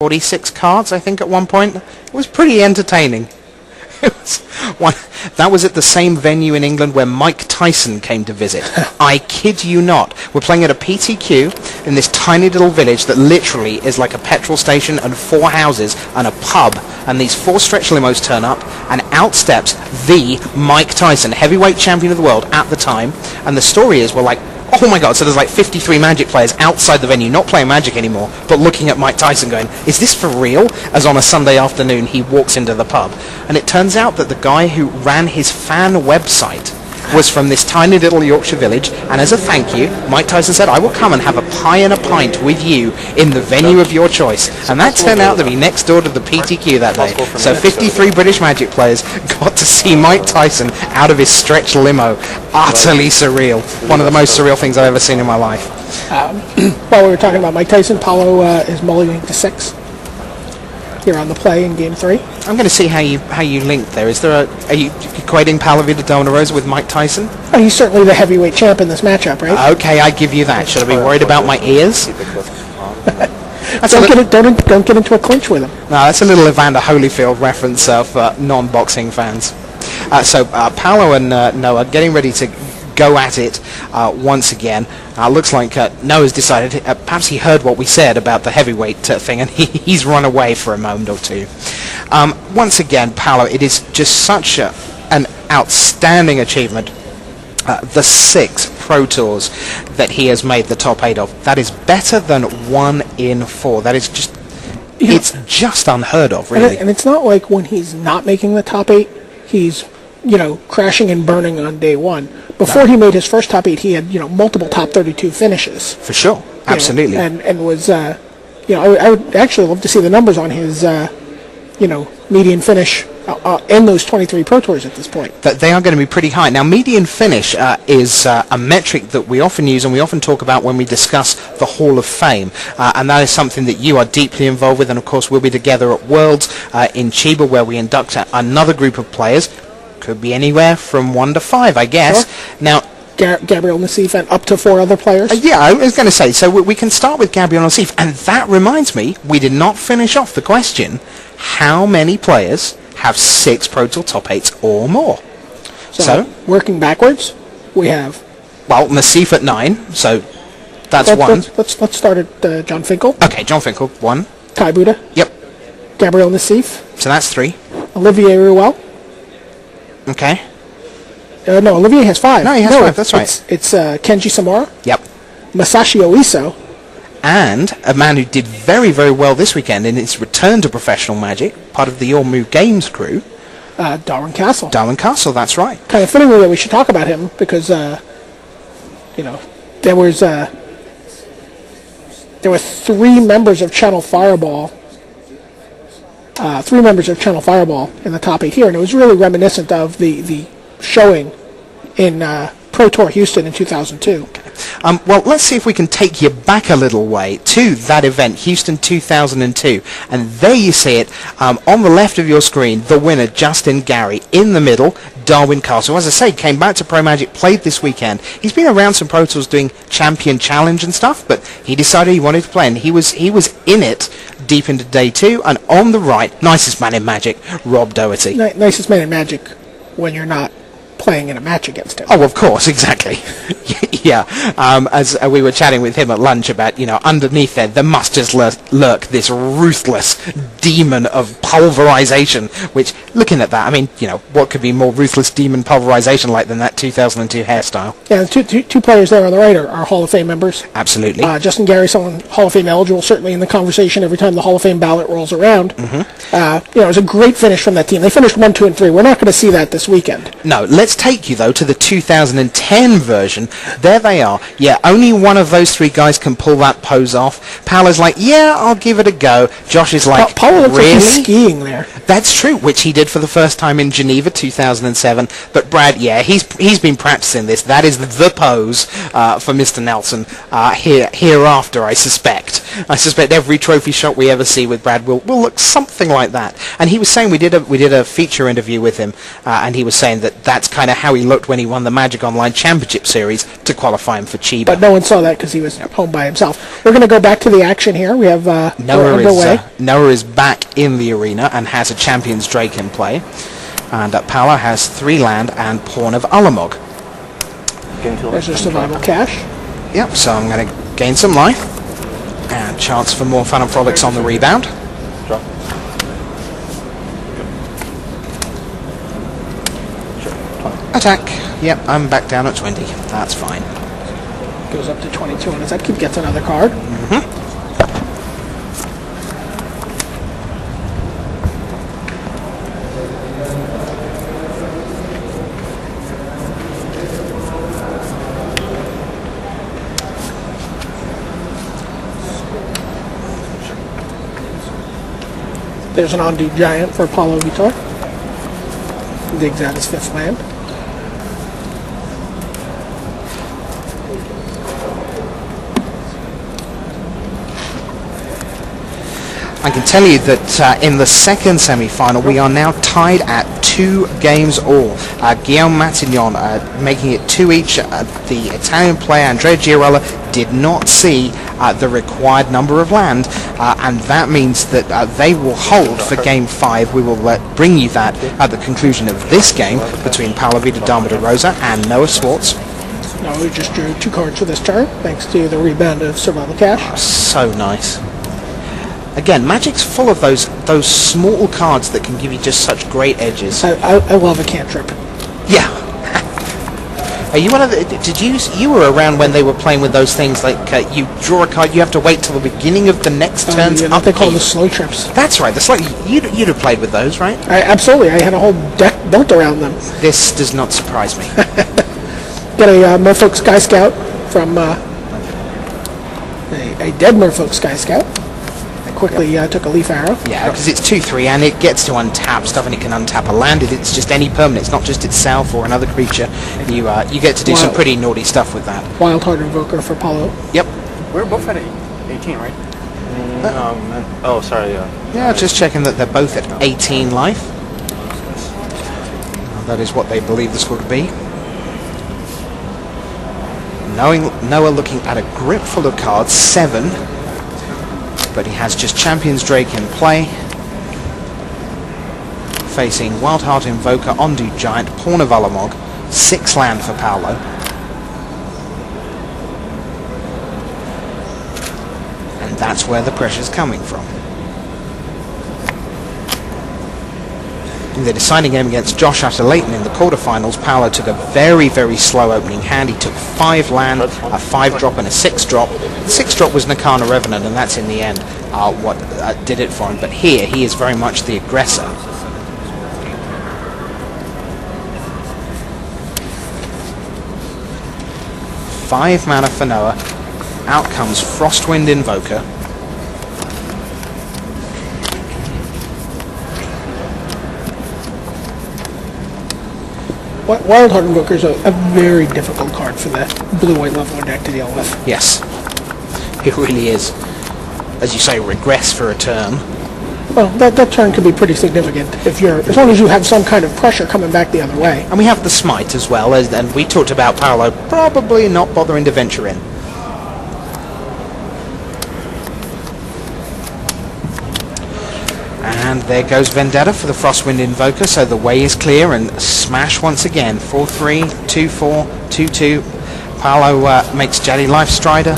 46 cards, I think, at one point. It was pretty entertaining. That was at the same venue in England where Mike Tyson came to visit. I kid you not. We're playing at a PTQ in this tiny little village that literally is like a petrol station and 4 houses and a pub. And these 4 stretch limos turn up, and out steps the Mike Tyson, heavyweight champion of the world at the time. And the story is, we're like, oh my god, so there's like 53 Magic players outside the venue, not playing Magic anymore, but looking at Mike Tyson going, is this for real? As on a Sunday afternoon he walks into the pub. And it turns out that the guy who ran his fan website was from this tiny little Yorkshire village, and as a thank you, Mike Tyson said, I will come and have a pie and a pint with you in the venue of your choice. And that turned out to be next door to the PTQ that day. So 53 British Magic players got to see Mike Tyson out of his stretch limo. Utterly surreal. One of the most surreal things I've ever seen in my life. While we were talking about Mike Tyson, Paolo is mulliganing to 6 here on the play in Game 3. I'm going to see how you link there. Are you equating Paolo Donna Rosa with Mike Tyson? Oh, he's certainly the heavyweight champ in this matchup, right? Okay, I give you that. Should I be worried about my ears? Don't get into a clinch with him. No, that's a little Evander Holyfield reference for non-boxing fans. So Paolo and Noah getting ready to go at it once again. Looks like Noah's decided, perhaps he heard what we said about the heavyweight thing, and he's run away for a moment or two. Once again, Paolo, it is just such an outstanding achievement. The 6 Pro Tours that he has made the top 8 of. That is better than 1 in 4. That is just, it's just unheard of, really. And it's not like when he's not making the top 8, he's crashing and burning on day 1. Before he made his first top 8, he had multiple top 32 finishes. For sure, absolutely. And was I would actually love to see the numbers on his median finish in those 23 Pro Tours at this point. That they are going to be pretty high. Now, median finish is a metric that we often use and we often talk about when we discuss the Hall of Fame. And that is something that you are deeply involved with. And, of course, we'll be together at Worlds in Chiba, where we induct another group of players. Could be anywhere from 1 to 5, I guess. Sure. Now, Gabriel Nassif and up to 4 other players? Yeah, I was going to say, so we can start with Gabriel Nassif. And that reminds me, we did not finish off the question, how many players have 6 Pro Tour top 8s or more? So working backwards, we have... Well, Nassif at 9, so that's 1. Let's start at John Finkel. Okay, John Finkel, 1. Kai Buda. Yep. Gabriel Nassif. So that's 3. Olivier Ruel. Okay. No, Olivier has 5. No, he has 5, that's right. It's Kenji Samura. Yep. Masashi Oiso. And a man who did very, very well this weekend in his return to professional Magic, part of the Your Move Games crew. Darwin Castle. Darwin Castle, that's right. Kind of fittingly that we should talk about him because, there were 3 members of Channel Fireball. 3 members of Channel Fireball in the top 8 here, and it was really reminiscent of the showing in Pro Tour Houston in 2002. Okay. Well, let's see if we can take you back a little way to that event, Houston 2002. And there you see it, on the left of your screen, the winner, Justin Gary. In the middle, Darwin Castle. As I say, came back to Pro Magic, played this weekend. He's been around some Pro Tours doing Champion Challenge and stuff, but he decided he wanted to play, and he was in it deep into day 2. And on the right, nicest man in Magic, Rob Doherty. Nicest man in Magic when you're not playing in a match against him. Oh, of course, exactly. Yeah, as we were chatting with him at lunch about, underneath there must just lurk this ruthless demon of pulverization, which, looking at that, I mean, what could be more ruthless demon pulverization like than that 2002 hairstyle? Yeah, the two players there on the right are Hall of Fame members. Absolutely. Justin Gary, someone Hall of Fame eligible, certainly in the conversation every time the Hall of Fame ballot rolls around. Mm-hmm. It was a great finish from that team. They finished 1, 2, and 3. We're not going to see that this weekend. No, let's take you, though, to the 2010 version. There they are. Yeah, only one of those 3 guys can pull that pose off. Paolo's like, yeah, I'll give it a go. Josh is like, Paolo looks really? Like he's skiing there. That's true, which he did for the first time in Geneva 2007. But Brad, yeah, he's been practicing this. That is the pose for Mr. Nelson hereafter, I suspect. I suspect every trophy shot we ever see with Brad will look something like that. And he was saying, we did a feature interview with him, and he was saying that that's kind of how he looked when he won the Magic Online Championship Series to qualify him for Chiba. But no one saw that because he was home by himself. We're going to go back to the action here. We have Noah is back in the arena and has a Champion's Drake in play. And Paolo has 3 land and Pawn of Alamog. There's your survival cash. Yep, so I'm going to gain some life. And chance for more fun and frolics on the rebound. Draw. Attack. Yep, I'm back down at 20. That's fine. Goes up to 22 on his upkeep, gets another card. There's an Undo Giant for Paolo Vitor. Digs out his 5th land. I can tell you that in the second semi-final we are now tied at 2 games all. Guillaume Matignon making it 2 each. The Italian player Andrea Girella did not see the required number of land, and that means that they will hold for game 5. We will bring you that at the conclusion of this game between Paolo Vida Dama de Rosa and Noah Swartz. Now we just drew 2 cards for this turn, thanks to the rebound of Survival Cash. Oh, so nice. Again, Magic's full of those small cards that can give you just such great edges. I love a cantrip. Yeah. Are you one of the? Did you were around when they were playing with those things like you draw a card, you have to wait till the beginning of the next turn's What they call the slow trips. That's right. The slow. You'd have played with those, right? Absolutely. I had a whole deck built around them. This does not surprise me. Got a Merfolk Sky Scout from a dead Merfolk Sky Scout. Quickly took a Leaf Arrow. Yeah, because it's 2/3 and it gets to untap stuff, and it can untap a land. It's just any permanent. It's not just itself or another creature. You get to do some pretty naughty stuff with that. Wild Heart Invoker for Paolo. Yep. We're both at 18, right? Oh, sorry. Yeah, just checking that they're both at 18 life. That is what they believe the score to be. Noah looking at a grip full of cards, 7. But he has just Champion's Drake in play. Facing Wild Heart Invoker, Undo Giant, Pawn of Alamog, 6 land for Paolo. And that's where the pressure's coming from. In the deciding game against Josh Atherlayton in the quarterfinals, Paolo took a very, very slow opening hand. He took 5 land, a 5-drop and a 6-drop. The 6-drop was Nakana Revenant, and that's in the end what did it for him. But here, he is very much the aggressor. Five mana for Noah. Out comes Frostwind Invoker. Wild Heart Invoker is a very difficult card for the blue-white level deck to deal with. Yes, it really is. As you say, regress for a turn. Well, that turn could be pretty significant as long as you have some kind of pressure coming back the other way. And we have the Smite as well, and we talked about Paolo probably not bothering to venture in. And there goes Vendetta for the Frostwind Invoker, so the way is clear, and smash once again. 4-3, 2-4, 2-2. Paolo makes Jelly Life Strider.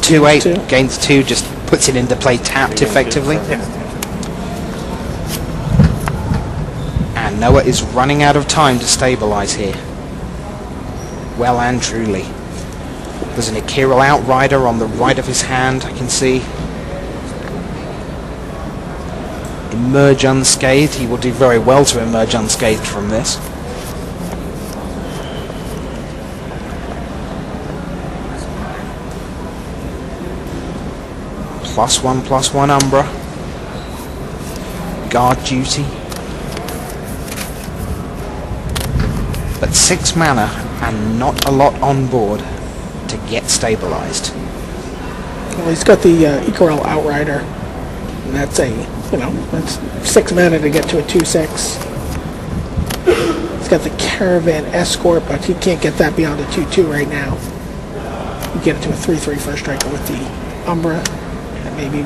2-8, gains 2, just puts it into play tapped effectively. And Noah is running out of time to stabilize here. Well and truly. There's an Akiral Outrider on the right of his hand, I can see. Emerge unscathed. He will do very well to emerge unscathed from this. +1/+1 Umbra. Guard duty. But 6 mana and not a lot on board to get stabilized. Well, he's got the Icarel Outrider. And that's that's 6 mana to get to a 2/6. He's got the Caravan Escort, but he can't get that beyond a 2-2 right now. You get it to a 3-3 first striker with the Umbra, and maybe.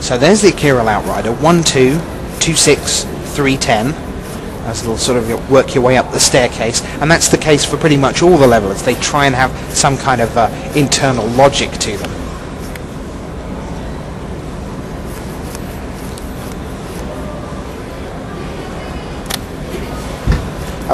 So there's the Akira Outrider, 1-2, 2-6, 3-10. As they'll sort of work your way up the staircase, and that's the case for pretty much all the levelers. They try and have some kind of internal logic to them.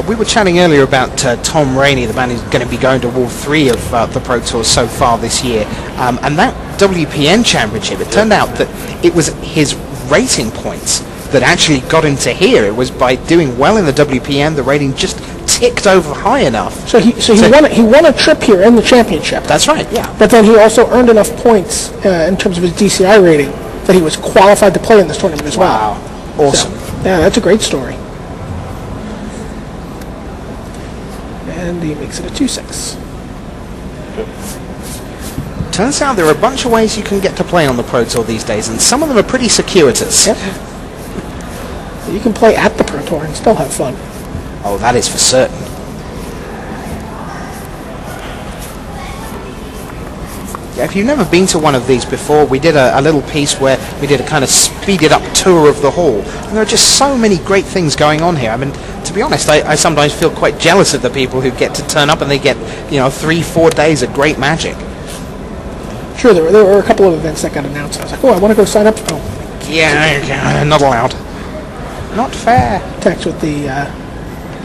We were chatting earlier about Tom Rainey, the man who's going to be going to all 3 of the Pro Tours so far this year. And that WPN championship, it turned out that it was his rating points that actually got him to here. It was by doing well in the WPN, the rating just ticked over high enough. So he won a trip here in the championship. That's right, yeah. But then he also earned enough points in terms of his DCI rating that he was qualified to play in this tournament as well. Wow, awesome. So, yeah, that's a great story. And he makes it a 2-6. Turns out there are a bunch of ways you can get to play on the Pro Tour these days, and some of them are pretty circuitous. Yep. You can play at the Pro Tour and still have fun. Oh, that is for certain. Yeah, if you've never been to one of these before, we did a little piece where we did a kind of speeded up tour of the hall. And there are just so many great things going on here. I mean, to be honest, I sometimes feel quite jealous of the people who get to turn up and they get, 3-4 days of great magic. Sure, there were a couple of events that got announced. I was like, oh, I want to go sign up. Oh, yeah, not allowed. Not fair. Text with the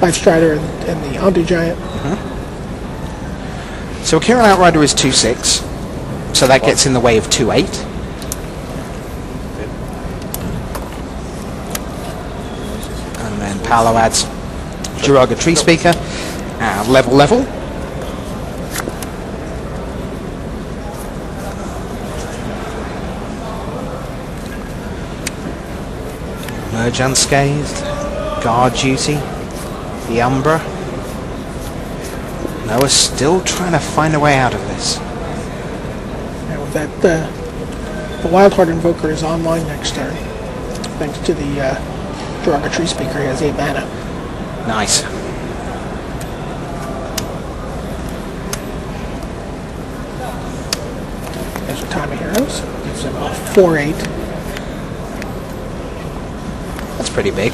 Life Strider and the Ondu Giant. So Akira Outrider is 2-6. So that gets in the way of 2-8. And then Paolo adds Jiraga Tree Speaker. And level. Merge Unscathed. Guard Duty. The Umbra. Noah's still trying to find a way out of this. That the Wildheart Invoker is online next turn, thanks to the Jiraga Tree Speaker. He has 8 mana. Nice. There's a Time of Heroes. Gives him a 4-8. That's pretty big.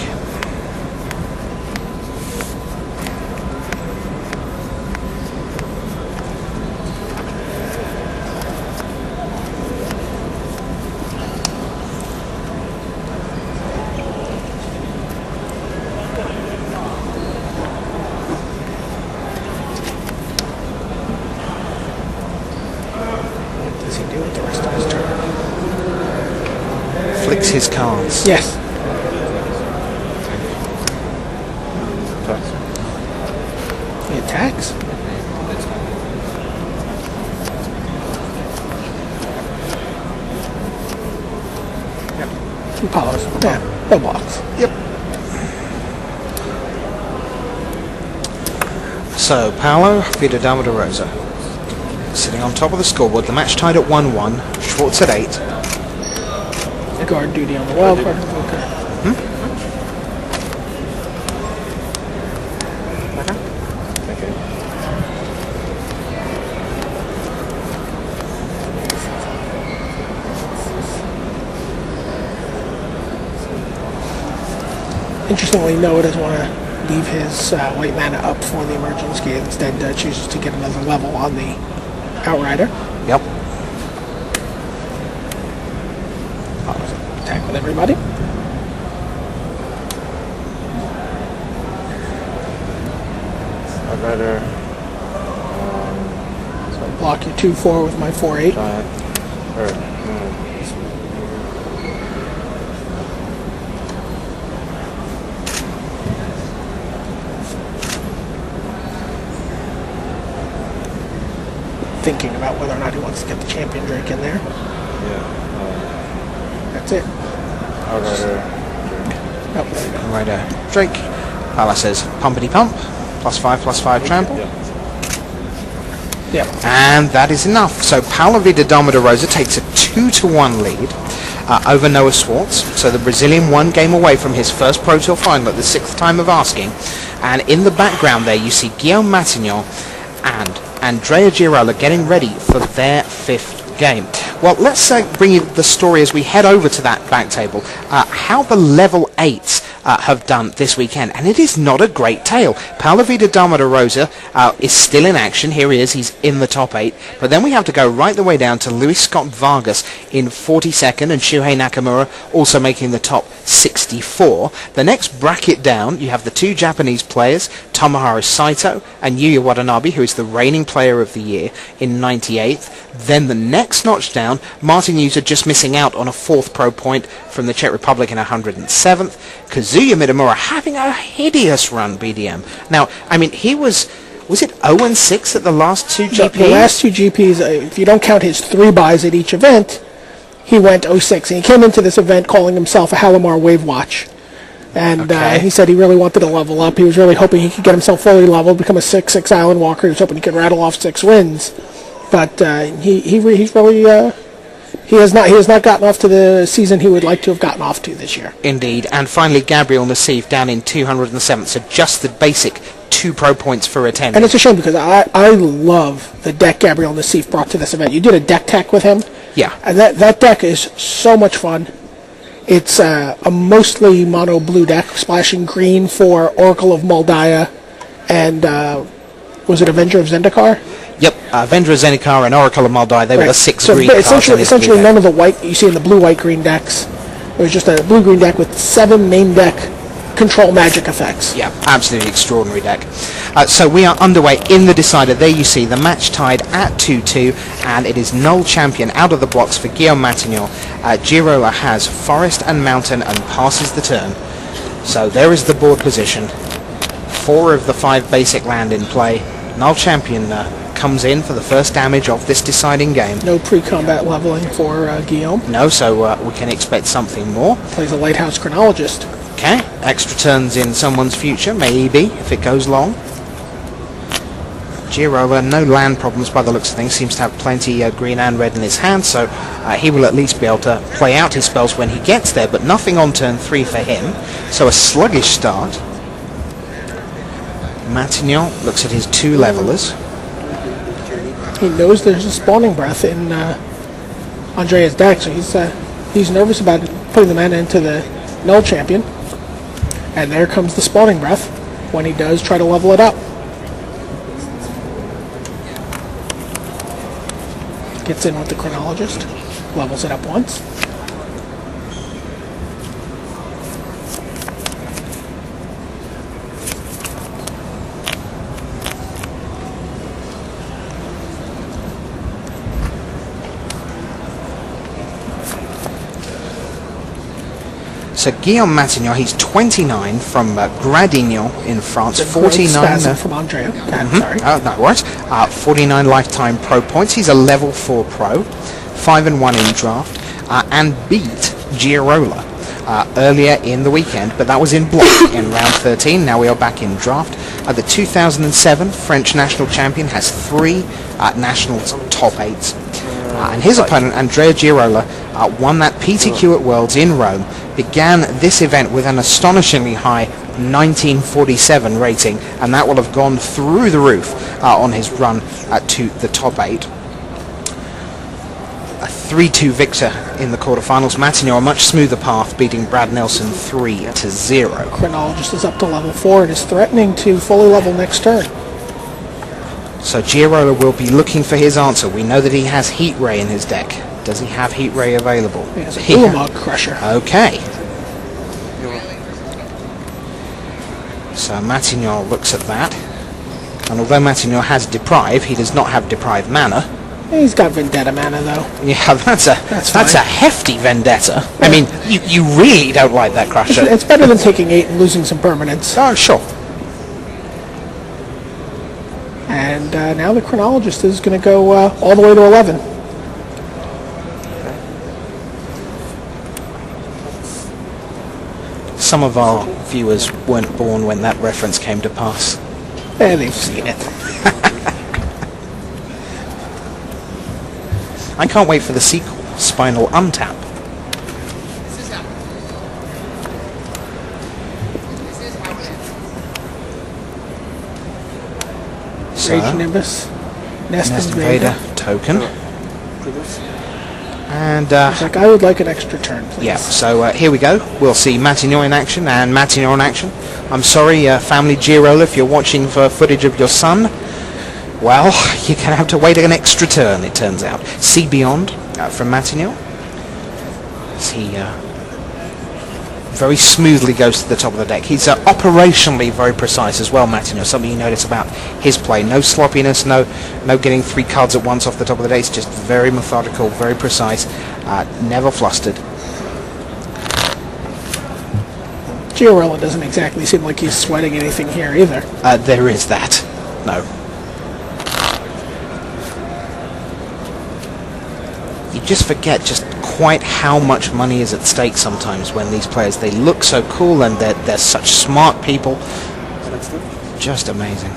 His cards. Yes. He attacks. Yep. Apollo's. Yeah. No blocks. Yep. So Paolo Vida Dama de Rosa sitting on top of the scoreboard. The match tied at 1-1. Schwartz at 8. Guard duty on the Wildheart Invoker. Interestingly, Noah doesn't want to leave his white mana up for the Emergence Gate. Instead, chooses to get another level on the Outrider. Yep. Attack with everybody. Outrider. So I block your 2-4 with my 4-8. Thinking about whether or not he wants to get the Champion Drake in there. Yeah. That's it. Outrider. Oh, there you go. Outrider Drake. Pala says pumpity pump. +5/+5 trample. Yep. And that is enough. So Paolo Vida Dama de Rosa takes a 2-1 lead. over Noah Schwartz. So the Brazilian 1 game away from his first Pro Tour final at the 6th time of asking. And in the background there you see Guillaume Matignon and Andrea Girola getting ready for their 5th game. Well, let's bring you the story as we head over to that back table. How the level 8s have done this weekend, and it is not a great tale. Paolo Dama de Rosa is still in action. Here he is, he's in the top 8, but then we have to go right the way down to Luis Scott Vargas in 42nd, and Shuhei Nakamura also making the top 64. The next bracket down, you have the 2 Japanese players, Tomoharu Saito and Yuya Watanabe, who is the reigning player of the year, in 98th. Then the next notch down, Martin Yuta just missing out on a 4th pro point from the Czech Republic in 107th. Kazuya Mitamura having a hideous run, BDM. Now, I mean, he was it 0-6 at the last 2 GPs? The last 2 GPs, if you don't count his 3 buys at each event, he went 0-6. And he came into this event calling himself a Halimar Wave Watch. And he said he really wanted to level up. He was really hoping he could get himself fully leveled, become a 6-6 Island Walker. He was hoping he could rattle off 6 wins. But he's really he has not gotten off to the season he would like to have gotten off to this year. Indeed. And finally, Gabriel Nassif down in 207th. So just the basic 2 pro points for attending. And it's a shame because I love the deck Gabriel Nassif brought to this event. You did a deck tech with him. Yeah. And that deck is so much fun. It's a mostly mono blue deck, splashing green for Oracle of Moldaya and was it Avenger of Zendikar? Yep, Avenger of Zendikar and Oracle of Moldai, they were the 6 green cards. Essentially none of the white you see in the blue-white-green decks. It was just a blue-green deck with 7 main deck control magic effects. Yeah, absolutely extraordinary deck. So we are underway in the decider. There you see the match tied at 2-2, and it is null champion out of the blocks for Guillaume Matignon. Girola has Forest and Mountain and passes the turn. So there is the board position. 4 of the 5 basic land in play. Null champion comes in for the first damage of this deciding game. No pre-combat leveling for Guillaume. No, so we can expect something more. Plays a Lighthouse Chronologist. Okay, extra turns in someone's future, maybe, if it goes long. Girola, no land problems by the looks of things, seems to have plenty green and red in his hand, so he will at least be able to play out his spells when he gets there, but nothing on turn 3 for him, so a sluggish start. Matignon looks at his 2 levelers. He knows there's a Spawning Breath in Andrea's deck, so he's nervous about putting the mana into the Null Champion. And there comes the Spawning Breath when he does try to level it up. Gets in with the Chronologist, levels it up once. So Guillaume Matignon, he's 29 from Gradignan in France, 49 from Andrea. Sorry. No worries. 49 lifetime pro points. He's a level 4 pro, 5-1 in draft, and beat Girola earlier in the weekend, but that was in block in round 13. Now we are back in draft. The 2007 French national champion has 3 nationals top 8s. And his opponent, Andrea Girola, won that PTQ at Worlds in Rome, began this event with an astonishingly high 1947 rating, and that will have gone through the roof on his run to the top 8. A 3-2 victor in the quarterfinals. Matignon, a much smoother path, beating Brad Nelson 3-0. Chronologist is up to level 4 and is threatening to fully level next turn. So Girola will be looking for his answer. We know that he has Heat Ray in his deck. Does he have Heat Ray available? He has a Ulamog Crusher. Okay. So Matignon looks at that. And although Matignon has Deprive, he does not have Deprive mana. He's got Vendetta mana, though. Yeah, that's a hefty Vendetta. Yeah. I mean, you really don't like that Crusher. It's better than taking 8 and losing some permanents. Oh, sure. And now the Chronologist is going to go all the way to 11. Some of our viewers weren't born when that reference came to pass. Yeah, they've seen it. I can't wait for the sequel, Spinal Untap. So, Rage Nimbus. Nest Invader token. And It's like, I would like an extra turn, please. yeah, so here we go. We'll see Matignon in action and Matignon in action. I'm sorry, family Girola, if you're watching for footage of your son. Well, you're going to have to wait an extra turn, it turns out. See Beyond from Matignon. As he very smoothly goes to the top of the deck. He's operationally very precise as well, Matignon. Something you notice about his play. No sloppiness, no getting 3 cards at once off the top of the deck. It's just very methodical, very precise, never flustered. Giorella doesn't exactly seem like he's sweating anything here either. There is that. No. You just forget just quite how much money is at stake sometimes when these players, they look so cool and they're such smart people. Just amazing.